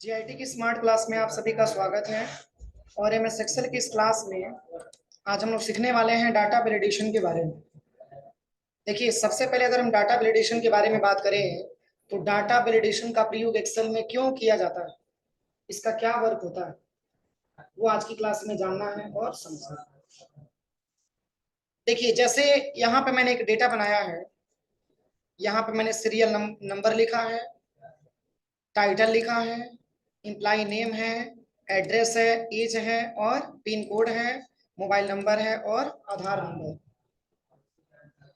GIT की smart class में आप सभी का स्वागत है। और एमएस एक्सेल की इस क्लास में आज हम लोग सीखने वाले हैं डाटा वैलिडेशन के बारे में। देखिए, सबसे पहले अगर हम डाटा वैलिडेशन के बारे में बात करें तो डाटा वैलिडेशन का प्रयोग एक्सेल में क्यों किया जाता है, इसका क्या वर्क होता है, वो आज की क्लास में जानना है और समझना है। देखिए, जैसे यहाँ पे मैंने एक डेटा बनाया है। यहाँ पे मैंने सीरियल नंबर लिखा है, टाइटल लिखा है, इम्प्लाई नेम है, एड्रेस है, एज है और पिन कोड है, मोबाइल नंबर है और आधार नंबर।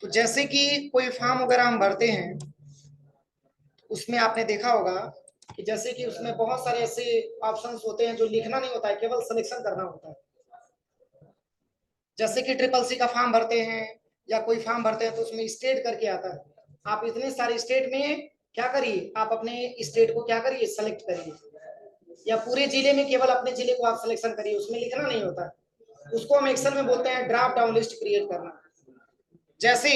तो जैसे कि कोई फॉर्म वगैरह हम भरते हैं, उसमें आपने देखा होगा कि जैसे कि उसमें बहुत सारे ऐसे ऑप्शंस होते हैं जो लिखना नहीं होता है, केवल सिलेक्शन करना होता है। जैसे कि ट्रिपल सी का फॉर्म भरते हैं या कोई फॉर्म भरते हैं तो उसमें स्टेट करके आता है। आप इतने सारे स्टेट में क्या करिए, आप अपने स्टेट को क्या करिए, सेलेक्ट करिए, या पूरे जिले में केवल अपने जिले को आप सिलेक्शन करिए, उसमें लिखना नहीं होता है। उसको हम एक्सेल में बोलते हैं ड्रॉप डाउन लिस्ट क्रिएट करना। जैसे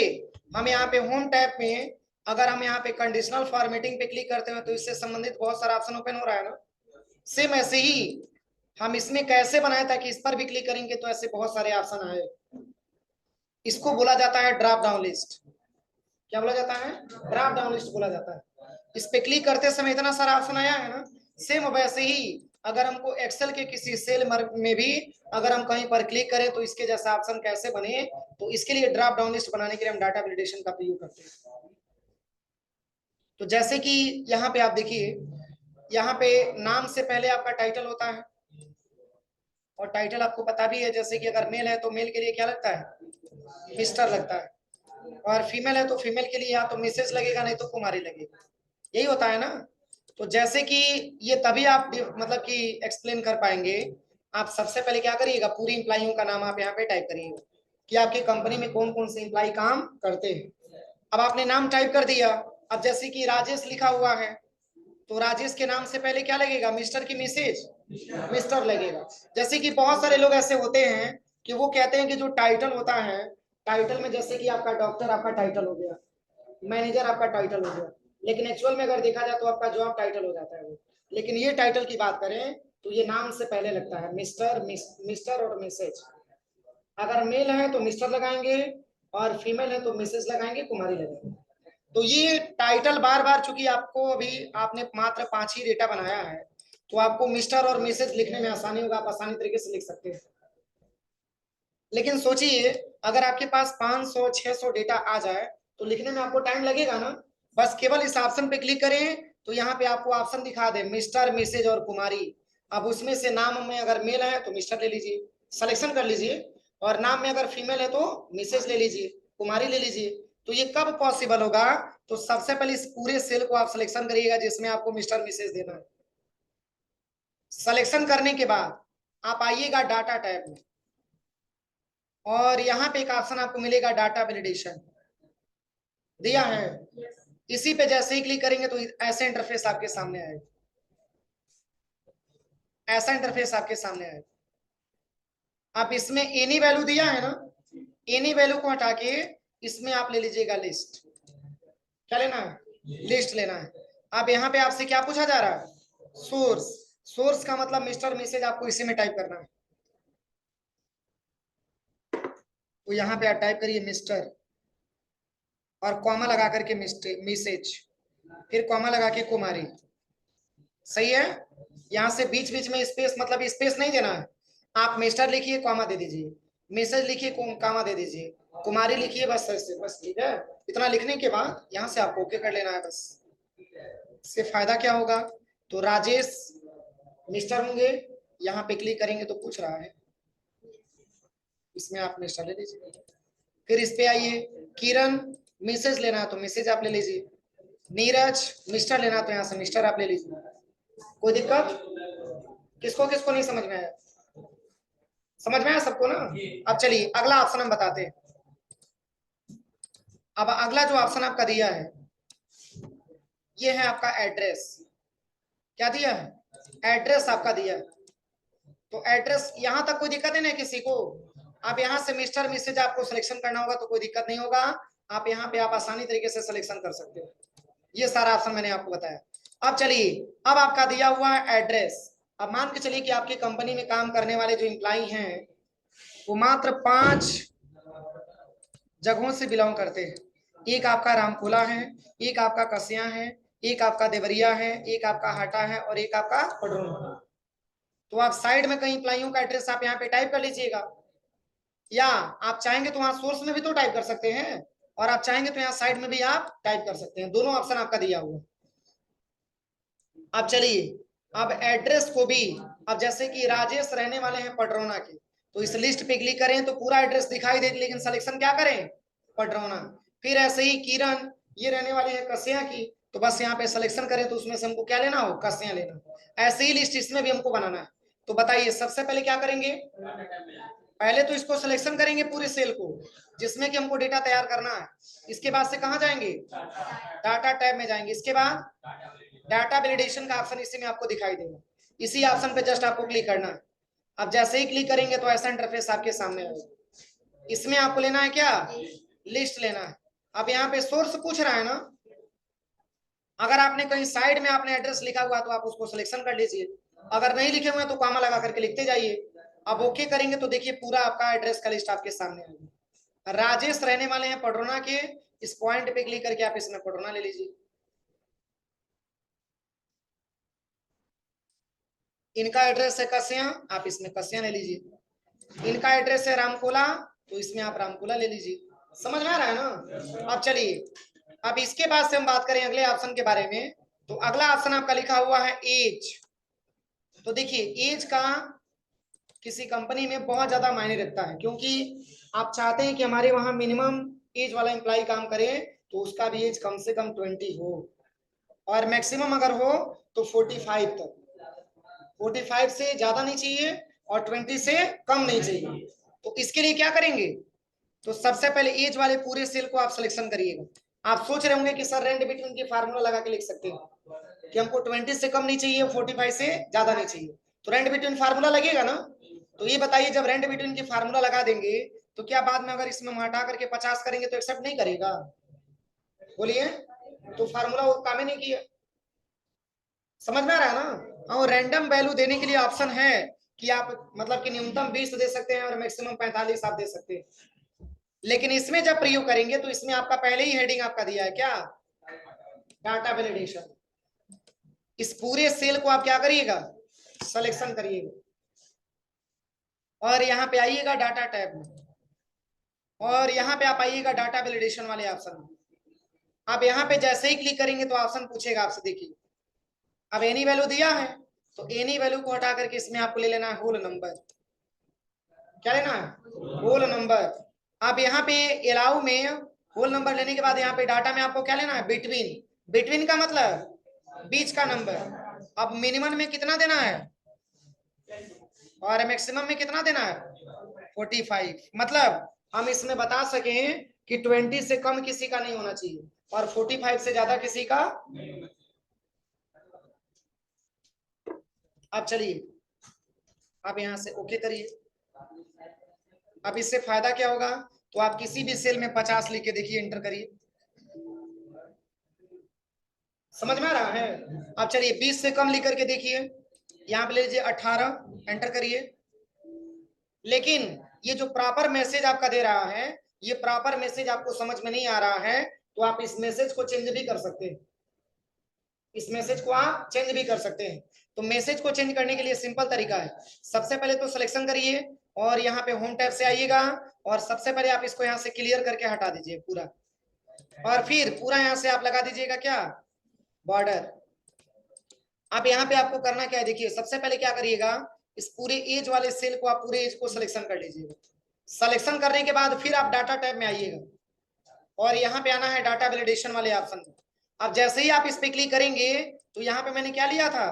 हम यहाँ पे होम टैब में अगर हम यहाँ पे कंडीशनल फॉर्मेटिंग पे क्लिक करते हैं तो इससे संबंधित बहुत सारा ऑप्शन ओपन हो रहा है ना। सेम ऐसे ही हम इसमें कैसे बनाए ताकि इस पर भी क्लिक करेंगे तो ऐसे बहुत सारे ऑप्शन आए। इसको बोला जाता है ड्रॉप डाउन लिस्ट। क्या बोला जाता है? ड्रॉप डाउन लिस्ट बोला जाता है। इस पे क्लिक करते समय इतना सारा ऑप्शन आया है ना। सेम वैसे ही अगर हमको एक्सेल के किसी सेल में भी अगर हम कहीं पर क्लिक करें तो इसके जैसा ऑप्शन कैसे बने, तो इसके लिए ड्रॉप डाउन लिस्ट बनाने के लिए हम डाटा वैलिडेशन का प्रयोग करते हैं। तो जैसे कि यहाँ पे आप देखिए, यहाँ पे नाम से पहले आपका टाइटल होता है, और टाइटल आपको पता भी है जैसे कि अगर मेल है तो मेल के लिए क्या लगता है, मिस्टर लगता है, और फीमेल है तो फीमेल के लिए या तो मिसेज लगेगा नहीं तो कुमारी लगेगा। यही होता है ना। तो जैसे कि ये तभी आप मतलब कि एक्सप्लेन कर पाएंगे। आप सबसे पहले क्या करिएगा, पूरी इंप्लाइयों का नाम आप यहाँ पे टाइप करिएगा कि आपकी कंपनी में कौन कौन से इंप्लाई काम करते हैं। अब आपने नाम टाइप कर दिया। अब जैसे कि राजेश लिखा हुआ है तो राजेश के नाम से पहले क्या लगेगा, मिस्टर की मिसेज, मिस्टर लगेगा। जैसे कि बहुत सारे लोग ऐसे होते हैं कि वो कहते हैं कि जो टाइटल होता है, टाइटल में जैसे कि आपका डॉक्टर आपका टाइटल हो गया, मैनेजर आपका टाइटल हो गया, लेकिन एक्चुअल में अगर देखा जाए तो आपका जॉब टाइटल हो जाता है वो। लेकिन ये टाइटल की बात करें तो ये नाम से पहले लगता है, मिस्टर मिस्टर और मिसेज। अगर मेल है तो मिस्टर लगाएंगे और फीमेल है तो मिसेज लगाएंगे, कुमारी लगाएंगे। तो ये टाइटल बार बार, चूंकि आपको अभी आपने मात्र 5 ही डेटा बनाया है तो आपको मिस्टर और मिसेज लिखने में आसानी होगा, आप आसानी तरीके से लिख सकते हैं। लेकिन सोचिए अगर आपके पास 500 600 डेटा आ जाए तो लिखने में आपको टाइम लगेगा ना। बस केवल इस ऑप्शन पे क्लिक करें तो यहाँ पे आपको ऑप्शन दिखा दे मिस्टर मिसेज और कुमारी। अब उसमें से नाम में अगर मेल है तो मिस्टर ले लीजिए, सिलेक्शन कर लीजिए, और नाम में अगर फीमेल है तो मिसेज ले लीजिए, कुमारी ले लीजिए। तो ये कब पॉसिबल होगा, तो सबसे पहले इस पूरे सेल को आप सिलेक्शन करिएगा जिसमें आपको मिस्टर मिसेज देना है। सिलेक्शन करने के बाद आप आइएगा डाटा टैब में, और यहाँ पे एक ऑप्शन आपको मिलेगा डाटा वैलिडेशन, दिया है। इसी पे जैसे ही क्लिक करेंगे तो ऐसे इंटरफेस आपके सामने आएगा, ऐसा इंटरफेस आपके सामने आएगा। आप इसमें एनी वैल्यू दिया है ना, एनी वैल्यू को हटा के इसमें आप ले लीजिएगा लिस्ट। क्या लेना है, लिस्ट लेना है। अब यहाँ पे आपसे क्या पूछा जा रहा है, सोर्स। सोर्स का मतलब मिस्टर मिसेज आपको इसी में टाइप करना है। तो यहाँ पे आप टाइप करिए मिस्टर और कॉमा लगा करके मिसेज, फिर कॉमा लगा के कुमारी। सही है। यहाँ से बीच बीच में स्पेस, मतलब स्पेस नहीं देना है। आप मिस्टर लिखिए कॉमा दे दीजिए, मिसेज लिखिए कॉमा दे दीजिए, कुमारी लिखिए, बस ऐसे, बस ठीक है। इतना लिखने के बाद यहाँ से आपको ओके कर लेना है बस। इससे फायदा क्या होगा, तो राजेश मिस्टर होंगे, यहाँ पे क्लिक करेंगे तो पूछ रहा है, इसमें आप मिस्टर ले लीजिए। फिर इस पे आइए, किरण मिसेज लेना है तो मिसेज आप ले लीजिए, नीरज मिस्टर लेना तो यहाँ से मिस्टर आप ले लीजिए। कोई दिक्कत? किसको किसको नहीं समझ में आया? समझ में आया सबको ना। अब चलिए अगला ऑप्शन हम बताते हैं। अब अगला जो ऑप्शन आपका दिया है ये है आपका एड्रेस। क्या दिया है, एड्रेस आपका दिया है। तो एड्रेस यहां तक कोई दिक्कत है ना किसी को? आप यहाँ से मिस्टर मिसेज आपको सिलेक्शन करना होगा तो कोई दिक्कत नहीं होगा। आप यहाँ पे आप आसानी तरीके से सिलेक्शन कर सकते हो। ये सारा ऑप्शन मैंने आपको बताया। अब चलिए, अब आपका दिया हुआ है एड्रेस। अब मान के चलिए कि आपकी कंपनी में काम करने वाले जो एम्प्लॉई हैं वो मात्र 5 जगहों से बिलोंग करते हैं। एक आपका रामकोला है, एक आपका कसिया है, एक आपका देवरिया है, एक आपका हाटा है और एक आपका पडरौना। तो आप साइड में कहीं एम्प्लॉइयों का एड्रेस आप यहाँ पे टाइप कर लीजिएगा, या आप चाहेंगे तो वहां सोर्स में भी तो टाइप कर सकते हैं, और आप चाहेंगे तो यहाँ साइड में भी आप टाइप कर सकते हैं। दोनों ऑप्शन आपका दिया हुआ। अब चलिए, अब एड्रेस को भी, अब जैसे कि राजेश रहने वाले हैं पडरौना के, तो इस लिस्ट पे क्लिक करें तो पूरा एड्रेस दिखाई दे, लेकिन सिलेक्शन क्या करें? पडरौना। फिर ऐसे ही किरण ये रहने वाले हैं कसिया की, तो बस यहाँ पे सिलेक्शन करें तो उसमें से हमको क्या लेना हो? कसिया लेना। ऐसे ही लिस्ट इसमें भी हमको बनाना है। तो बताइए सबसे पहले क्या करेंगे? पहले तो इसको सिलेक्शन करेंगे पूरे सेल को जिसमें कि हमको डेटा तैयार करना है। इसके बाद से कहां जाएंगे? डाटा टैब में जाएंगे। इसके बाद डाटा वैलिडेशन का ऑप्शन इसी में आपको दिखाई देगा। इसी ऑप्शन पे जस्ट आपको क्लिक करना है। अब जैसे ही क्लिक करेंगे तो ऐसा इंटरफेस आपके सामने आएगा। इसमें आपको लेना है क्या? लिस्ट लेना है। अब यहाँ पे सोर्स पूछ रहा है ना, अगर आपने कहीं साइड में आपने एड्रेस लिखा हुआ तो आप उसको सिलेक्शन कर लीजिए, अगर नहीं लिखे हुए तो कॉमा लगा करके लिखते जाइए। अब ओके करेंगे तो देखिए पूरा आपका एड्रेस का लिस्ट आपके सामने आएगा। राजेश रहने वाले हैं पडरौना के, इस पॉइंट पे क्लिक करके आप इसमें पडरौना ले लीजिए। इनका एड्रेस है कसिया, आप इसमें कसिया ले लीजिए। इनका एड्रेस है रामकोला, तो इसमें आप रामकोला ले लीजिए। समझ में आ रहा है ना? अब चलिए, अब इसके बाद से हम बात करें अगले ऑप्शन के बारे में। तो अगला ऑप्शन आपका लिखा हुआ है एज। तो देखिए एज का किसी कंपनी में बहुत ज्यादा मायने रखता है, क्योंकि आप चाहते हैं कि हमारे वहां मिनिमम एज वाला एम्प्लॉय काम करे, तो उसका भी एज कम से कम 20 हो, और मैक्सिमम अगर हो तो 45 तक। 45 से ज्यादा नहीं चाहिए और 20 से कम नहीं चाहिए। तो इसके लिए क्या करेंगे? तो सबसे पहले एज वाले पूरे सेल को आप सिलेक्शन करिएगा। आप सोच रहे होंगे कि सर रेंट बिटवीन की फार्मूला लगा के लिख सकते हैं कि हमको 20 से कम नहीं चाहिए, 45 से ज्यादा नहीं चाहिए, तो रेंट बिटवीन फार्मूला लगेगा ना। तो ये बताइए, जब रेंट बिटवीन की फार्मूला लगा देंगे तो क्या बाद में अगर इसमें हटा करके 50 करेंगे तो एक्सेप्ट नहीं करेगा? बोलिए, तो फार्मूला वो काम ही नहीं किया। समझ में आ रहा है ना? और रैंडम वैल्यू देने के लिए ऑप्शन है कि आप मतलब कि न्यूनतम 20 दे सकते हैं और मैक्सिमम 45 आप दे सकते हैं। लेकिन इसमें जब प्रयोग करेंगे तो इसमें आपका पहले ही हेडिंग आपका दिया है क्या? Data validation. इस पूरे सेल को आप क्या करिएगा? सिलेक्शन करिएगा, और यहाँ पे आइएगा डाटा टैब में, और यहाँ पे आप आइएगा डाटा वैलिडेशन वाले ऑप्शन में। आप यहाँ पे जैसे ही क्लिक करेंगे तो ऑप्शन पूछेगा आपसे, देखिए अब एनी वैल्यू दिया है, तो एनी वैल्यू को हटा करके इसमें आपको ले लेना है होल नंबर। क्या लेना है? Whole number. आप यहाँ पे अलाउ में होल नंबर लेने के बाद यहाँ पे डाटा में आपको क्या लेना है? बिटवीन। बिटवीन का मतलब बीच का नंबर। अब मिनिमम में कितना देना है और मैक्सिमम में कितना देना है? 45। मतलब हम इसमें बता सकें कि 20 से कम किसी का नहीं होना चाहिए और 45 से ज्यादा किसी का। अब चलिए, आप यहां से ओके करिए। अब इससे फायदा क्या होगा? तो आप किसी भी सेल में 50 लिख के देखिए, एंटर करिए। समझ में आ रहा है? अब चलिए 20 से कम लिख करके देखिए, यहाँ पे ले लीजिए 18, एंटर करिए। लेकिन ये जो प्रॉपर मैसेज आपका दे रहा है, ये प्रॉपर मैसेज आपको समझ में नहीं आ रहा है, तो आप इस मैसेज को चेंज भी कर सकते हैं। इस मैसेज को आप चेंज भी कर सकते हैं। तो मैसेज को चेंज करने के लिए सिंपल तरीका है। सबसे पहले तो सिलेक्शन करिए और यहाँ पे होम टैब से आइएगा, और सबसे पहले आप इसको यहाँ से क्लियर करके हटा दीजिए पूरा, और फिर पूरा यहाँ से आप लगा दीजिएगा क्या? बॉर्डर। अब यहाँ पे आपको करना क्या है, देखिए सबसे पहले क्या करिएगा, इस पूरे एज वाले सेल को आप पूरे एज को सिलेक्शन कर लीजिएगा। सिलेक्शन करने के बाद फिर आप डाटा टैब में आइएगा, और यहाँ पे आना है डाटा वैलिडेशन वाले ऑप्शन में। अब जैसे ही आप इस पे क्लिक करेंगे तो यहाँ पे मैंने क्या लिया था?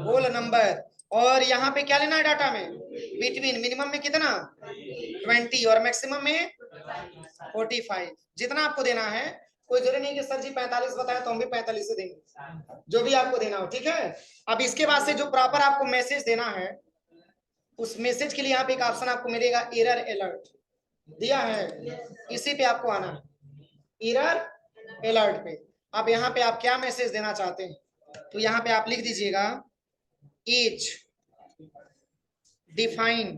Whole number. और यहाँ पे क्या लेना है डाटा में? बिटवीन। मिनिमम में कितना? 20 और मैक्सिमम में 45। जितना आपको देना है, कोई जरूरी नहीं कि सर जी 45 बताया तो हम भी 45 से देंगे, जो भी आपको देना हो, ठीक है। अब इसके बाद से जो प्रॉपर आपको मैसेज देना है, उस मैसेज के लिए यहाँ पे एक ऑप्शन आपको मिलेगा एरर अलर्ट, दिया है, इसी पे आपको आना है, एरर अलर्ट पे। अब यहाँ पे आप क्या मैसेज देना चाहते हैं, तो यहाँ पे आप लिख दीजिएगा एज डिफाइन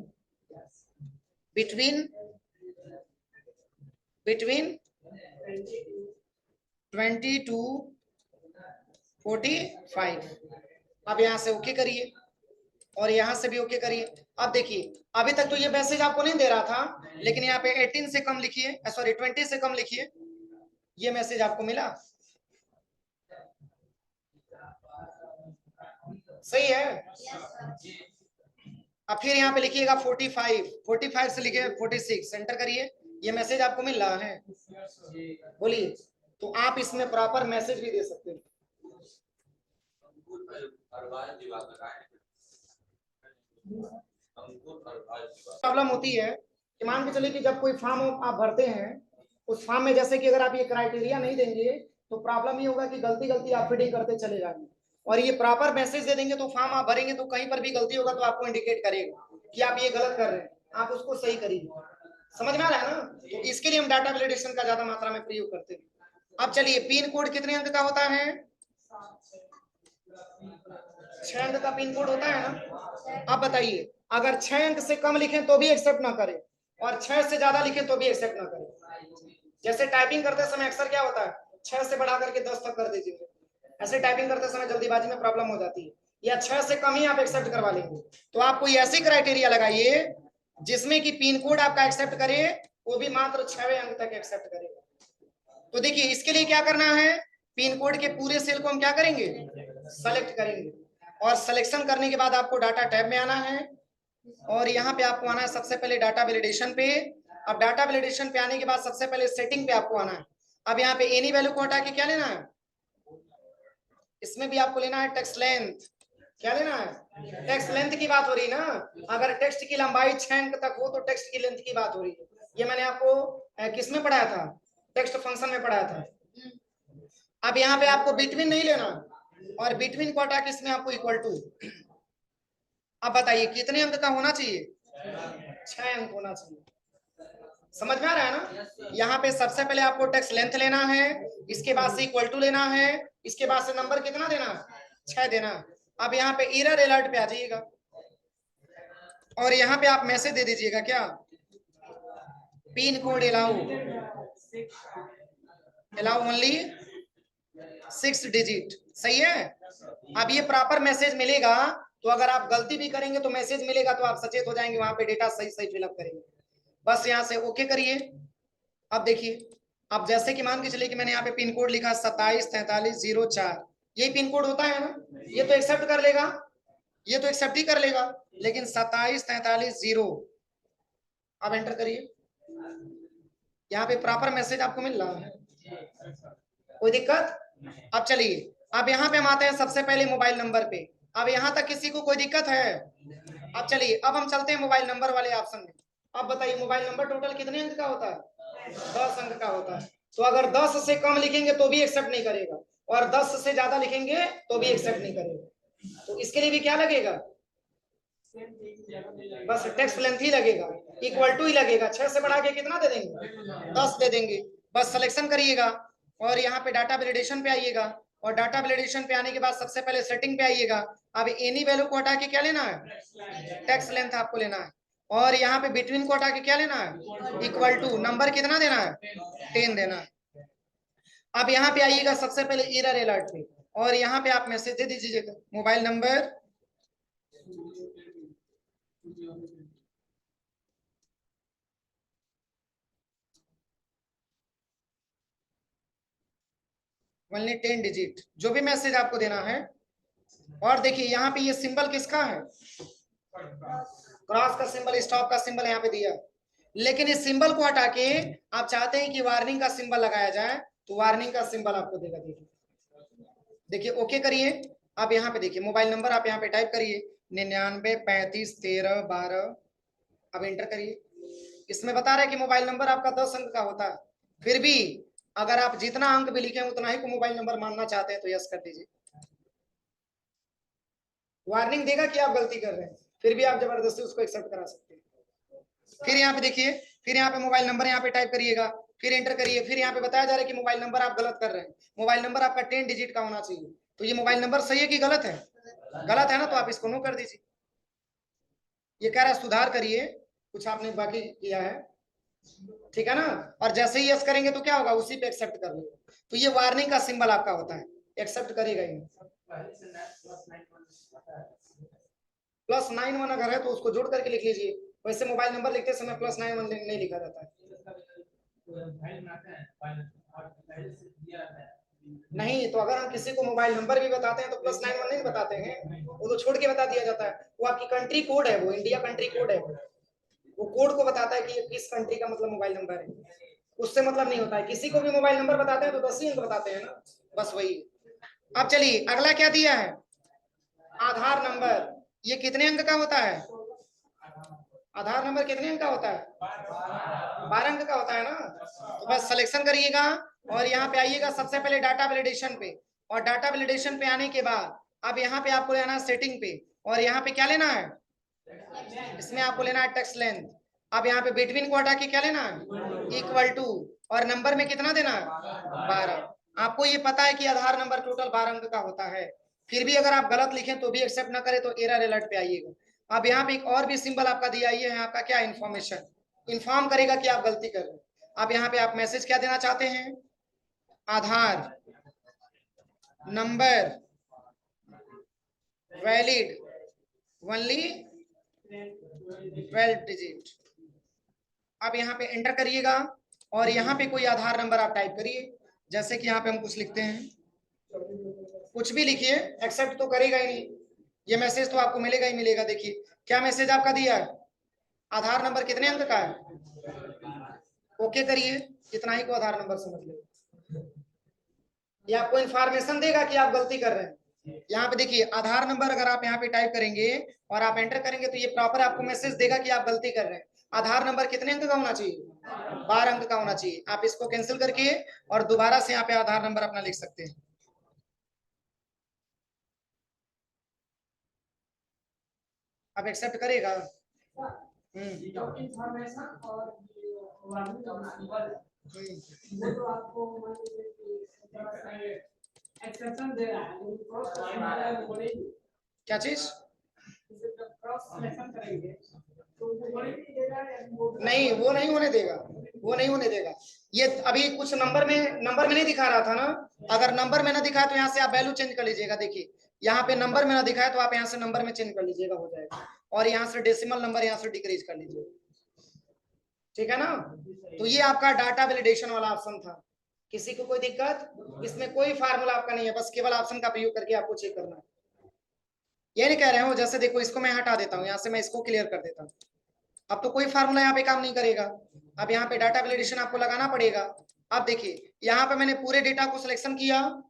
बिटवीन 20 to 45। अब यहाँ से ओके करिए और यहाँ से भी ओके करिए। अब देखिए अभी तक तो ये मैसेज आपको नहीं दे रहा था, लेकिन यहाँ पे 18 से कम लिखिए, सॉरी 20 से कम लिखिए, ये मैसेज आपको मिला। सही है। अब फिर यहाँ पे लिखिएगा 45 से लिखिए 46, एंटर करिए, ये मैसेज आपको मिल रहा है। बोलिए, तो आप इसमें प्रॉपर मैसेज भी दे सकते हैं। प्रॉब्लम होती है कि मान के चलिए कि जब कोई फॉर्म आप भरते हैं, उस फॉर्म में जैसे कि अगर आप ये क्राइटेरिया नहीं देंगे तो प्रॉब्लम ये होगा कि गलती गलती आप फिटिंग करते चले जाएंगे, और ये प्रॉपर मैसेज दे देंगे तो फॉर्म आप भरेंगे तो कहीं पर भी गलती होगा तो आपको इंडिकेट करेगा कि आप ये गलत कर रहे हैं, आप उसको सही करिए। समझ में आ रहा है ना? तो इसके लिए हम डाटा वैलिडेशन का ज्यादा मात्रा में प्रयोग करते हैं। अब चलिए, पिन कोड कितने अंक का होता है? 6 अंक का पिन कोड होता है ना। अब बताइए, अगर 6 अंक से कम लिखें तो भी एक्सेप्ट ना करें, और 6 से ज्यादा लिखें तो भी एक्सेप्ट ना करें। जैसे टाइपिंग करते समय अक्सर क्या होता है, 6 से बढ़ा करके 10 तक कर दीजिए, ऐसे टाइपिंग करते समय जल्दीबाजी में प्रॉब्लम हो जाती है, या 6 से कम ही आप एक्सेप्ट करवा लेंगे। तो आप कोई ऐसी क्राइटेरिया लगाइए जिसमें कि पिन कोड आपका एक्सेप्ट करे, वो भी मात्र 6वें अंक तक एक्सेप्ट करेगा। तो देखिए, इसके लिए क्या करना है, पिन कोड के पूरे सेल को हम क्या करेंगे, सेलेक्ट करेंगे, और सिलेक्शन करने के बाद आपको डाटा टैब में आना है, और यहाँ पे आपको आना है सबसे पहले डाटा वैलिडेशन पे। अब डाटा वैलिडेशन पे आने के बाद सबसे पहले सेटिंग पे आपको आना है। अब यहाँ पे एनी वैल्यू को हटा के क्या लेना है, इसमें भी आपको लेना है टेक्स्ट लेंथ। क्या लेना है, टेक्स्ट लेंथ की बात हो रही ना। अगर टेक्स्ट की लंबाई 6 अंक तक हो तो टेक्स्ट की लेंथ की बात हो रही है। ये मैंने आपको किस में पढ़ाया था, टेक्स्ट फंक्शन में पढ़ाया था। अब यहाँ पे आपको बिटवीन नहीं लेना, और बिटवीन को हटा के इसमें आपको इक्वल टू। अब बताइए कितने अंक का होना चाहिए, 6 अंक होना चाहिए। समझ में आ रहा है ना? यहाँ पे सबसे पहले आपको टेक्स्ट लेंथ लेना है, इसके बाद से इक्वल टू लेना है, इसके बाद से नंबर कितना देना, 6 देना। अब यहाँ पे एरर अलर्ट पे आ जाइएगा, और यहाँ पे आप मैसेज दे दीजिएगा क्या, pin code allow only 6 digit. सही है। अब ये प्रॉपर मैसेज मिलेगा, तो अगर आप गलती भी करेंगे तो मैसेज मिलेगा तो आप सचेत हो जाएंगे, वहां पे डेटा सही सही फिलअप करेंगे। बस यहाँ से ओके करिए। अब देखिए, अब जैसे कि मान के चलिए कि मैंने यहाँ पे पिन कोड लिखा 274304, यही पिन कोड होता है ना, ये तो एक्सेप्ट कर लेगा, ये तो एक्सेप्ट ही कर लेगा, लेकिन 27330, अब एंटर करिए, यहाँ पे प्रॉपर मैसेज आपको मिल रहा है, कोई दिक्कत? अब चलिए, अब यहाँ पे हम आते हैं सबसे पहले मोबाइल नंबर पे। अब यहाँ तक किसी को कोई दिक्कत है? अब चलिए, अब हम चलते हैं मोबाइल नंबर वाले ऑप्शन में। अब बताइए, मोबाइल नंबर टोटल कितने अंक का होता है, 10 अंक का होता है। तो अगर 10 से कम लिखेंगे तो भी एक्सेप्ट नहीं करेगा, और 10 से ज्यादा लिखेंगे तो भी एक्सेप्ट नहीं करेगा। तो इसके लिए भी क्या लगेगा, बस टेक्स्ट लेंथ ही लगेगा, इक्वल टू ही लगेगा। 6 से बढ़ा के कितना दे देंगे, 10 दे देंगे। बस सिलेक्शन करिएगा, और यहाँ पे डाटा वैलिडेशन पे आइएगा, और डाटा वैलिडेशन पे आने के बाद सबसे पहले सेटिंग पे आइएगा। अब एनी वैल्यू को हटा के क्या लेना है, टेक्स्ट लेंथ आपको लेना है, और यहाँ पे बिटवीन को हटा के क्या लेना है, इक्वल टू, नंबर कितना देना है, 10 देना है। अब यहाँ पे आइएगा सबसे पहले एरर अलर्ट पे, और यहाँ पे आप मैसेज दे दीजिएगा मोबाइल नंबर ओनली 10 डिजिट, जो भी मैसेज आपको देना है। और देखिए यहाँ पे ये सिंबल किसका है, क्रॉस का सिंबल, स्टॉप का सिंबल यहाँ पे दिया, लेकिन इस सिंबल को हटा के आप चाहते हैं कि वार्निंग का सिंबल लगाया जाए, तो वार्निंग का सिंबल आपको देगा। देखिए ओके करिए। आप यहाँ पे देखिए मोबाइल नंबर आप यहाँ पे टाइप करिए 99351312, अब एंटर करिए। इसमें बता रहा है कि मोबाइल नंबर आपका 10 अंक का होता है, फिर भी अगर आप जितना अंक भी लिखे उतना ही को मोबाइल नंबर मानना चाहते हैं तो यस कर दीजिए। वार्निंग देगा कि आप गलती कर रहे हैं, फिर भी आप जबरदस्ती उसको एक्सेप्ट करा सकते हैं। फिर यहाँ पे देखिए, फिर यहाँ पे मोबाइल नंबर यहाँ पे टाइप करिएगा, फिर एंटर करिए। फिर यहाँ पे बताया जा रहा है कि मोबाइल नंबर आप गलत कर रहे हैं, मोबाइल नंबर आपका 10 डिजिट का होना चाहिए। तो ये मोबाइल नंबर सही है कि गलत है? गलत है ना, तो आप इसको नो कर दीजिए। ये कह रहा है सुधार करिए, कुछ आपने बाकी किया है, ठीक है ना। और जैसे ही यस करेंगे तो क्या होगा, उसी पे एक्सेप्ट कर लो। तो ये वार्निंग का सिंबल आपका होता है, एक्सेप्ट करेगा ही। +91 अगर है तो उसको जोड़ करके लिख लीजिए। वैसे मोबाइल नंबर लिखते समय +91 नहीं लिखा जाता है। नहीं, तो अगर हम किसी को मोबाइल नंबर भी बताते हैं तो +91 नहीं बताते हैं, वो तो छोड़ के बता दिया जाता है। वो आपकी कंट्री कोड है, वो इंडिया कंट्री कोड है, वो कोड को बताता है कि ये किस कंट्री का मतलब मोबाइल नंबर है, उससे मतलब नहीं होता है। किसी को भी मोबाइल नंबर बताते हैं तो 10 ही अंक बताते हैं ना, बस वही। अब चलिए अगला क्या दिया है, आधार नंबर। ये कितने अंक का होता है? आधार नंबर कितने अंक का होता है? 12 अंक का होता है ना। तो बस सिलेक्शन करिएगा और यहाँ पे आइएगा सबसे पहले डाटा वैलिडेशन पे, और डाटा वैलिडेशन पे आने के बाद अब यहाँ पे आपको लेना है सेटिंग पे, और यहाँ पे क्या लेना है, इसमें आपको लेना है टेक्स्ट लेंथ। अब यहाँ पे बिटवीन को हटा के क्या लेना है, इक्वल टू, और नंबर में कितना देना है, 12। आपको ये पता है कि आधार नंबर टोटल 12 अंक का होता है, फिर भी अगर आप गलत लिखें तो भी एक्सेप्ट ना करें तो एरर अलर्ट पे आइएगा। अब यहाँ पे एक और भी सिंबल आपका दिया, ये है आपका क्या, इन्फॉर्मेशन, इन्फॉर्म करेगा कि आप गलती कर रहे हैं। अब यहाँ पे आप मैसेज क्या देना चाहते हैं, आधार नंबर वैलिड ओनली 12 डिजिट। अब यहाँ पे एंटर करिएगा और यहाँ पे कोई आधार नंबर आप टाइप करिए, जैसे कि यहाँ पे हम कुछ लिखते हैं, कुछ भी लिखिए, एक्सेप्ट तो करेगा ही नहीं, ये मैसेज तो आपको मिलेगा ही मिलेगा। देखिए क्या मैसेज आपका दिया है, आधार नंबर कितने अंक का है, ओके करिए, इतना ही को आधार नंबर समझ लो। ये आपको इंफॉर्मेशन देगा कि आप गलती कर रहे हैं। यहाँ पे देखिए आधार नंबर अगर आप यहाँ पे टाइप करेंगे और आप एंटर करेंगे तो ये प्रॉपर आपको मैसेज देगा कि आप गलती कर रहे हैं। आधार नंबर कितने अंक का होना चाहिए, 12 अंक का होना चाहिए। आप इसको कैंसिल करके और दोबारा से यहाँ पे आधार नंबर अपना लिख सकते हैं। आप एक्सेप्ट करेगा। क्या चीज, नहीं वो नहीं होने देगा, वो नहीं होने देगा। ये अभी कुछ नंबर में नहीं दिखा रहा था ना, अगर नंबर में ना दिखा तो यहाँ से आप वैल्यू चेंज कर लीजिएगा। देखिए यहाँ पे नंबर में ना दिखा है तो आप यहाँ से नंबर में चेंज कर लीजिएगा, हो जाएगा। और यहाँ से डेसिमल नंबर यहाँ से डिक्रीज कर लीजिएगा, ठीक है ना। तो ये आपका डाटा वैलिडेशन वाला ऑप्शन था। किसी को कोई दिक्कत, इसमें कोई फार्मूला आपका नहीं है, बस केवल ऑप्शन का प्रयोग करके आपको चेक करना है। ये नहीं कह रहे हो, जैसे देखो इसको मैं हटा देता हूँ, यहाँ से मैं इसको क्लियर कर देता हूँ, अब तो कोई फार्मूला यहाँ पे काम नहीं करेगा। अब यहाँ पे डाटा वैलिडेशन आपको लगाना पड़ेगा। अब देखिए यहाँ पे मैंने पूरे डेटा को सिलेक्शन किया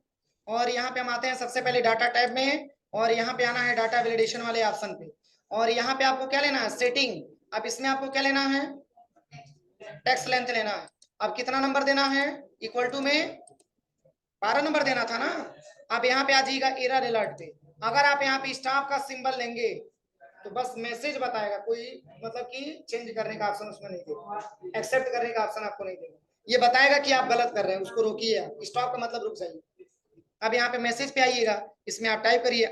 और यहाँ पे हम आते हैं सबसे पहले डाटा टैब में, और यहाँ पे आना है डाटा वैलिडेशन वाले ऑप्शन पे, और यहाँ पे आपको क्या लेना है, सेटिंग। अब इसमें आपको क्या लेना है, टेक्स्ट लेंथ लेना है। अब कितना नंबर देना है, इक्वल टू में 12 नंबर देना था ना। अब यहाँ पे आ जाइएगा एरर अलर्ट पे, अगर आप यहाँ पे स्टॉप का सिंबल लेंगे तो बस मैसेज बताएगा, कोई मतलब कि चेंज करने का ऑप्शन उसमें नहीं देगा, एक्सेप्ट करने का ऑप्शन आपको नहीं देगा। ये बताएगा कि आप गलत कर रहे हैं, उसको रोकिए, आप स्टॉप का मतलब रुक जाइए। अब यहाँ पे मैसेज पे आइएगा, इसमें आप टाइप करिए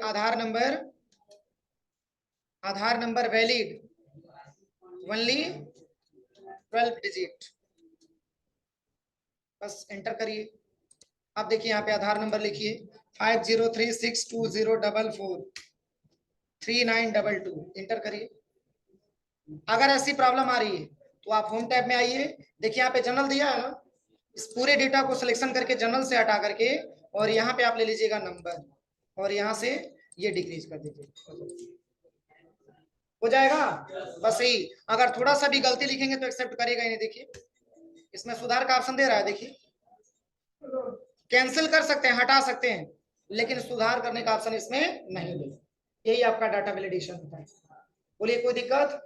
आधार नंबर वैलिड ओनली 12 डिजिट, बस एंटर करिए। अब देखिए यहाँ पे आधार नंबर लिखिए 503620443922, इंटर करिए। अगर ऐसी प्रॉब्लम आ रही है तो आप होम टैब में आइए, देखिए यहाँ पे जनरल दिया है ना, इस पूरे डेटा को सिलेक्शन करके जनरल से हटा करके और यहाँ पे आप ले लीजिएगा नंबर, और यहाँ से ये डिक्रीज कर दीजिए, हो जाएगा। बस यही, अगर थोड़ा सा भी गलती लिखेंगे तो एक्सेप्ट करेगा ही नहीं। देखिए इसमें सुधार का ऑप्शन दे रहा है, देखिए कैंसिल कर सकते हैं, हटा सकते हैं, लेकिन सुधार करने का ऑप्शन इसमें नहीं है। यही आपका डाटा वैलिडेशन होता है। बोलिए कोई दिक्कत।